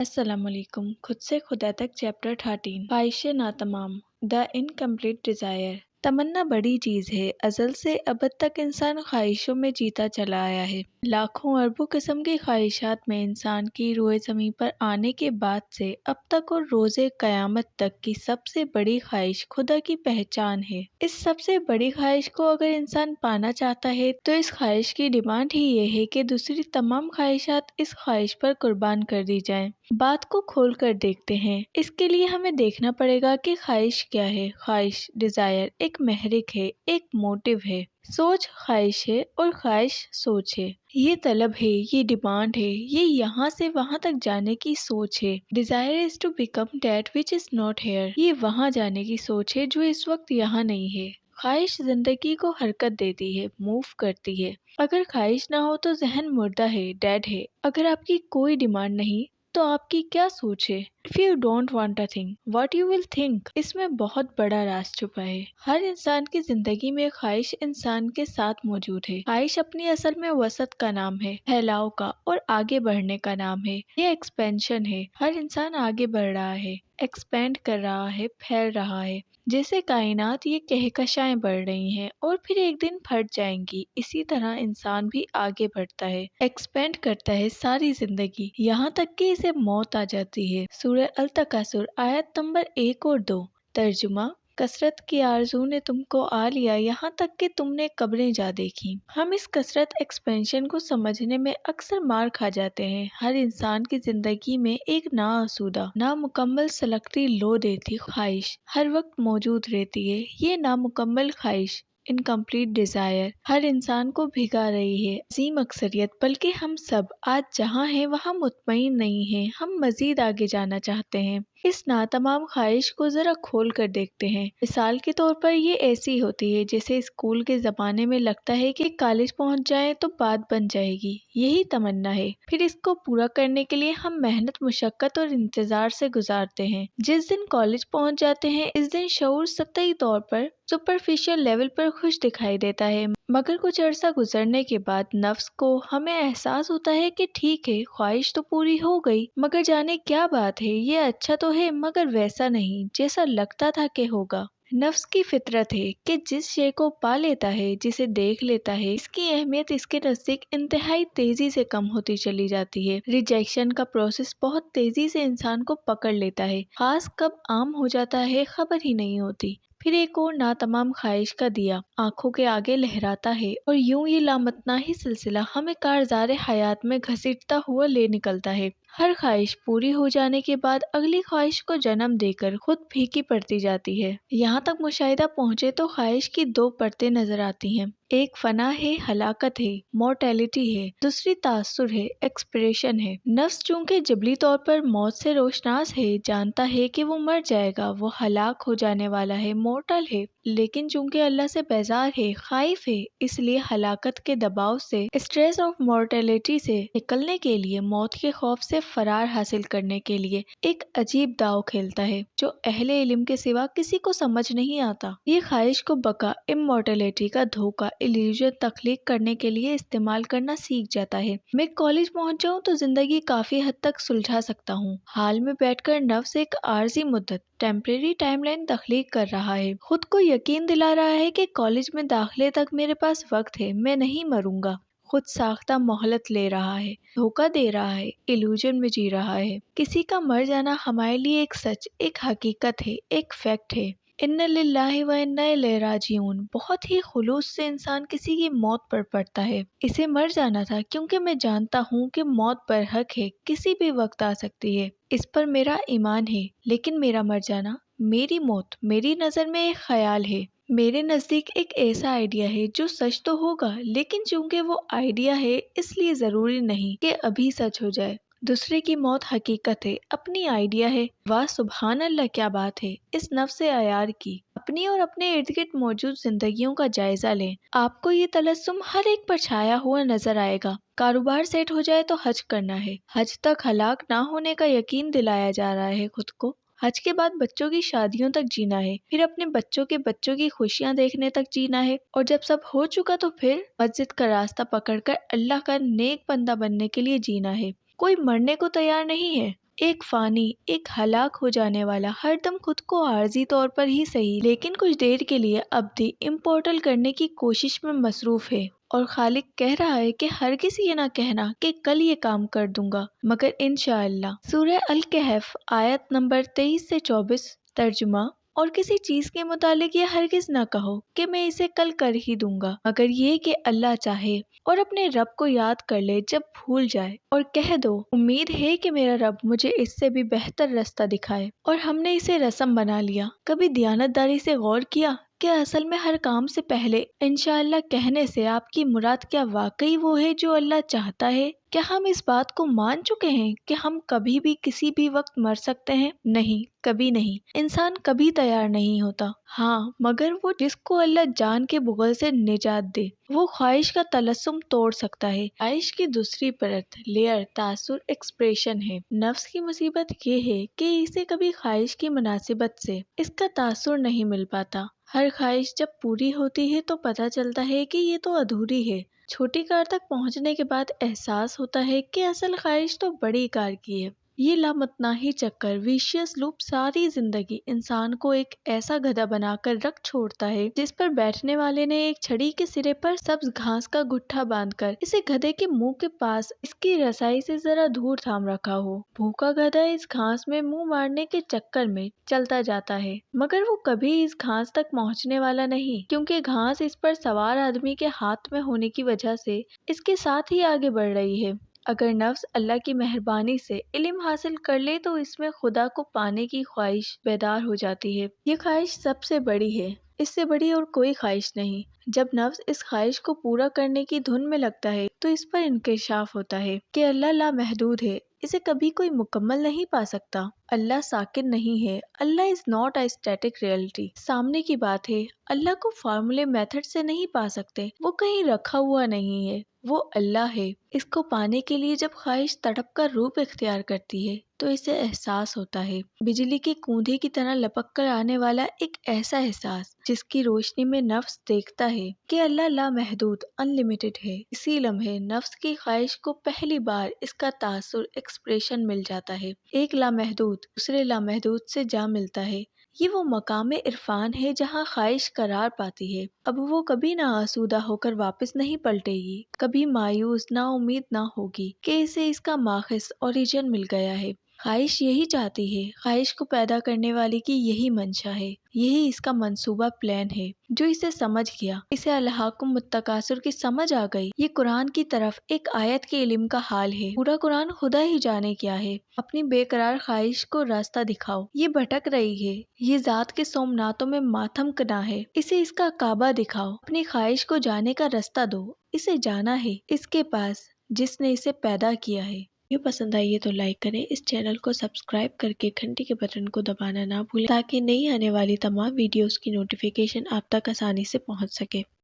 السلام علیکم۔ خود سے خدا تک چیپٹر 13 خواہش ناتمام دا انکمپلیٹ ڈیزائر۔ تمنا بڑی چیز ہے۔ ازل سے ابد تک انسان خواہشوں میں جیتا چلا آیا ہے۔ لاکھوں اربوں قسم کی خواہشات میں انسان کی روئے زمین پر آنے کے بعد سے اب تک اور روز قیامت تک کی سب سے بڑی خواہش خدا کی پہچان ہے۔ اس سب سے بڑی خواہش کو اگر انسان پانا چاہتا ہے تو اس خواہش کی ڈیمانڈ ہی یہ ہے کہ دوسری تمام خواہشات اس خواہش پر قربان کر دی جائیں۔ بات کو کھول کر دیکھتے ہیں۔ اس کے لیے ہمیں دیکھنا پڑے گا کہ خواہش کیا ہے۔ خواہش ڈیزائر ایک محرک ہے، ایک موٹیو ہے۔ سوچ خواہش ہے اور خواہش سوچ ہے۔ یہ طلب ہے، یہ ڈیمانڈ ہے، یہ یہاں سے وہاں تک جانے کی سوچ ہے۔ Desire is to become that which is not here. یہ وہاں جانے کی سوچ ہے جو اس وقت یہاں نہیں ہے۔ خواہش زندگی کو حرکت دیتی ہے، موو کرتی ہے۔ اگر خواہش نہ ہو تو ذہن مردہ ہے، ڈیڈ ہے۔ اگر آپ کی کوئی ڈیمانڈ نہیں تو آپ کی کیا سوچ ہے؟ If you don't want a thing, what you will think؟ اس میں بہت بڑا راز چھپا ہے۔ ہر انسان کی زندگی میں خواہش انسان کے ساتھ موجود ہے۔ خواہش اپنی اصل میں وسعت کا نام ہے، پھیلاؤ کا اور آگے بڑھنے کا نام ہے۔ یہ ایکسپینشن ہے۔ ہر انسان آگے بڑھ رہا ہے، ایکسپینڈ کر رہا ہے، پھیل رہا ہے۔ جیسے کائنات یہ کہکشائیں بڑھ رہی ہیں اور پھر ایک دن پھٹ جائیں گی، اسی طرح انسان بھی آگے بڑھتا ہے، ایکسپینڈ کرتا ہے ساری زندگی، یہاں تک کہ اسے موت آ جاتی ہے۔ سورہ التکاثر آیت نمبر 1 اور 2۔ ترجمہ: کثرت کی آرزو نے تم کو آ لیا یہاں تک کہ تم نے قبریں جا دیکھی۔ ہم اس کثرت ایکسپینشن کو سمجھنے میں اکثر مار کھا جاتے ہیں۔ ہر انسان کی زندگی میں ایک ناآسودہ، نامکمل سلگتی لو دیتی خواہش ہر وقت موجود رہتی ہے۔ یہ نامکمل خواہش انکمپلیٹ ڈیزائر ہر انسان کو بھگا رہی ہے۔ عظیم اکثریت بلکہ ہم سب آج جہاں ہیں وہاں مطمئن نہیں ہیں، ہم مزید آگے جانا چاہتے ہیں۔ اس ناتمام خواہش کو ذرا کھول کر دیکھتے ہیں۔ مثال کے طور پر یہ ایسی ہوتی ہے جیسے اسکول کے زمانے میں لگتا ہے کہ کالج پہنچ جائیں تو بات بن جائے گی، یہی تمنا ہے۔ پھر اس کو پورا کرنے کے لیے ہم محنت، مشقت اور انتظار سے گزارتے ہیں۔ جس دن کالج پہنچ جاتے ہیں اس دن شعور سطحی طور پر، سپرفیشل لیول پر خوش دکھائی دیتا ہے، مگر کچھ عرصہ گزرنے کے بعد نفس کو ہمیں احساس ہوتا ہے کہ ٹھیک ہے، خواہش تو پوری ہو گئی، مگر جانے کیا بات ہے، یہ اچھا تو ہے مگر ویسا نہیں جیسا لگتا تھا کہ ہوگا۔ نفس کی فطرت ہے کہ جس شے کو پا لیتا ہے، جسے دیکھ لیتا ہے، اس کی اہمیت اس کے نزدیک انتہائی تیزی سے کم ہوتی چلی جاتی ہے۔ ریجیکشن کا پروسیس بہت تیزی سے انسان کو پکڑ لیتا ہے، خاص کب عام ہو جاتا ہے خبر ہی نہیں ہوتی۔ پھر ایک اور ناتمام خواہش کا دیا آنکھوں کے آگے لہراتا ہے اور یوں یہ لامتناہی سلسلہ ہمیں کارزار حیات میں گھسیٹتا ہوا لے نکلتا ہے۔ ہر خواہش پوری ہو جانے کے بعد اگلی خواہش کو جنم دے کر خود پھیکی پڑتی جاتی ہے۔ یہاں تک مشاہدہ پہنچے تو خواہش کی دو پرتیں نظر آتی ہیں۔ ایک فنا ہے، ہلاکت ہے، مورٹیلٹی ہے، دوسری تاثر ہے، ایکسپریشن ہے۔ نفس چونکہ جبلی طور پر موت سے روشناس ہے، جانتا ہے کہ وہ مر جائے گا، وہ ہلاک ہو جانے والا ہے، مورٹل ہے، لیکن چونکہ اللہ سے بیزار ہے، خائف ہے، اس لیے ہلاکت کے دباؤ سے، اسٹریس آف مورٹیلٹی سے نکلنے کے لیے، موت کے خوف سے فرار حاصل کرنے کے لیے ایک عجیب داؤ کھیلتا ہے جو اہل علم کے سوا کسی کو سمجھ نہیں آتا۔ یہ خواہش کو بقا، امورٹیلٹی کا دھوکہ، ایلیوژن تخلیق کرنے کے لیے استعمال کرنا سیکھ جاتا ہے۔ میں کالج پہنچ جاؤں تو زندگی کافی حد تک سلجھا سکتا ہوں۔ حال میں بیٹھ کر نفس ایک عارضی مدت، ٹیمپریری ٹائم لائن تخلیق کر رہا ہے، خود کو یقین دلا رہا ہے کہ کالج میں داخلے تک میرے پاس وقت ہے، میں نہیں مروں گا۔ خود ساختہ مہلت لے رہا ہے، دھوکہ دے رہا ہے، ایلیوژن میں جی رہا ہے۔ کسی کا مر جانا ہمارے لیے ایک سچ، ایک حقیقت ہے، ایک فیکٹ ہے۔ اِنَّ لِلَّهِ وَإِنَّا إِلَيْهِ رَاجِعُونَ بہت ہی خلوص سے انسان کسی کی موت پر پڑتا ہے۔ اسے مر جانا تھا کیونکہ میں جانتا ہوں کہ موت برحق ہے، کسی بھی وقت آ سکتی ہے، اس پر میرا ایمان ہے، لیکن میرا مر جانا، میری موت میری نظر میں ایک خیال ہے، میرے نزدیک ایک ایسا آئیڈیا ہے جو سچ تو ہوگا، لیکن چونکہ وہ آئیڈیا ہے اس لیے ضروری نہیں کہ ابھی سچ ہو جائے۔ دوسرے کی موت حقیقت ہے، اپنی آئیڈیا ہے۔ واہ سبحان اللہ، کیا بات ہے اس نفس عیار کی۔ اپنی اور اپنے ارد گرد موجود زندگیوں کا جائزہ لیں، آپ کو یہ تلسم ہر ایک پر چھایا ہوا نظر آئے گا۔ کاروبار سیٹ ہو جائے تو حج کرنا ہے، حج تک ہلاک نہ ہونے کا یقین دلایا جا رہا ہے خود کو۔ حج کے بعد بچوں کی شادیوں تک جینا ہے، پھر اپنے بچوں کے بچوں کی خوشیاں دیکھنے تک جینا ہے، اور جب سب ہو چکا تو پھر مسجد کا راستہ پکڑ کر اللہ کا نیک بندہ بننے کے لیے جینا ہے۔ کوئی مرنے کو تیار نہیں ہے۔ ایک فانی، ایک ہلاک ہو جانے والا، ہر دم خود کو عارضی طور پر ہی صحیح لیکن کچھ دیر کے لیے ابدی امپورٹل کرنے کی کوشش میں مصروف ہے، اور خالق کہہ رہا ہے کہ ہرگز یہ نہ کہنا کہ کل یہ کام کر دوں گا مگر انشاءاللہ۔ سورہ الکہف آیت نمبر 23 سے 24 ترجمہ: اور کسی چیز کے متعلق یہ ہرگز نہ کہو کہ میں اسے کل کر ہی دوں گا، مگر یہ کہ اللہ چاہے، اور اپنے رب کو یاد کر لے جب بھول جائے، اور کہہ دو امید ہے کہ میرا رب مجھے اس سے بھی بہتر رستہ دکھائے، اور ہم نے اسے رسم بنا لیا۔ کبھی دیانتداری سے غور کیا کہ اصل میں ہر کام سے پہلے انشاءاللہ کہنے سے آپ کی مراد کیا واقعی وہ ہے جو اللہ چاہتا ہے؟ کیا ہم اس بات کو مان چکے ہیں کہ ہم کبھی بھی کسی بھی وقت مر سکتے ہیں؟ نہیں، کبھی نہیں۔ انسان کبھی تیار نہیں ہوتا، ہاں مگر وہ جس کو اللہ جان کے بغل سے نجات دے، وہ خواہش کا تلسم توڑ سکتا ہے۔ خواہش کی دوسری پرت، لیئر، تاثر ایکسپریشن ہے۔ نفس کی مصیبت یہ ہے کہ اسے کبھی خواہش کی مناسبت سے اس کا تاثر نہیں مل پاتا۔ ہر خواہش جب پوری ہوتی ہے تو پتہ چلتا ہے کہ یہ تو ادھوری ہے۔ چھوٹی کار تک پہنچنے کے بعد احساس ہوتا ہے کہ اصل خواہش تو بڑی کار کی ہے۔ یہ لامتناہی چکر، ویشیس لوپ، ساری زندگی انسان کو ایک ایسا گدھا بنا کر رکھ چھوڑتا ہے جس پر بیٹھنے والے نے ایک چھڑی کے سرے پر سبز گھاس کا گٹھا باندھ کر اسے گدھے کے منہ کے پاس اس کی رسائی سے ذرا دور تھام رکھا ہو۔ بھوکا گدھا اس گھاس میں منہ مارنے کے چکر میں چلتا جاتا ہے، مگر وہ کبھی اس گھاس تک پہنچنے والا نہیں، کیونکہ گھاس اس پر سوار آدمی کے ہاتھ میں ہونے کی وجہ سے اس کے ساتھ ہی آگے بڑھ رہی ہے۔ اگر نفس اللہ کی مہربانی سے علم حاصل کر لے تو اس میں خدا کو پانے کی خواہش بیدار ہو جاتی ہے۔ یہ خواہش سب سے بڑی ہے، اس سے بڑی اور کوئی خواہش نہیں۔ جب نفس اس خواہش کو پورا کرنے کی دھن میں لگتا ہے تو اس پر انکشاف ہوتا ہے کہ اللہ لامحدود ہے، اسے کبھی کوئی مکمل نہیں پا سکتا۔ اللہ ساکن نہیں ہے، Allah is not a static reality. سامنے کی بات ہے، اللہ کو فارمولے میتھڈ سے نہیں پا سکتے، وہ کہیں رکھا ہوا نہیں ہے، وہ اللہ ہے۔ اس کو پانے کے لیے جب خواہش تڑپ کا روپ اختیار کرتی ہے تو اسے احساس ہوتا ہے، بجلی کے کوندھے کی طرح لپک کر آنے والا ایک ایسا احساس جس کی روشنی میں نفس دیکھتا ہے کہ اللہ لامحدود، ان لمیٹڈ ہے۔ اسی لمحے نفس کی خواہش کو پہلی بار اس کا تاثر ایکسپریشن مل جاتا ہے، ایک لامحدود دوسرے لامحدود سے جا ملتا ہے۔ یہ وہ مقام عرفان ہے جہاں خواہش قرار پاتی ہے۔ اب وہ کبھی نہ آسودہ ہو کر واپس نہیں پلٹے گی، کبھی مایوس نا امید نہ ہوگی کہ اسے اس کا ماخذ اوریجن مل گیا ہے۔ خواہش یہی چاہتی ہے، خواہش کو پیدا کرنے والی کی یہی منشا ہے، یہی اس کا منصوبہ پلان ہے۔ جو اسے سمجھ گیا، اسے الہاکم التکاثر کی سمجھ آ گئی، یہ قرآن کی طرف ایک آیت کے علم کا حال ہے۔ پورا قرآن خدا ہی جانے کیا ہے۔ اپنی بے قرار خواہش کو راستہ دکھاؤ، یہ بھٹک رہی ہے، یہ ذات کے سومناتوں میں ماتم کنا ہے، اسے اس کا کعبہ دکھاؤ، اپنی خواہش کو جانے کا راستہ دو، اسے جانا ہے اس کے پاس جس نے اسے پیدا کیا ہے۔ ویڈیو پسند آئی ہے تو لائک کریں، اس چینل کو سبسکرائب کر کے گھنٹی کے بٹن کو دبانا نہ بھولیں تاکہ نئی آنے والی تمام ویڈیوز کی نوٹیفیکیشن آپ تک آسانی سے پہنچ سکے۔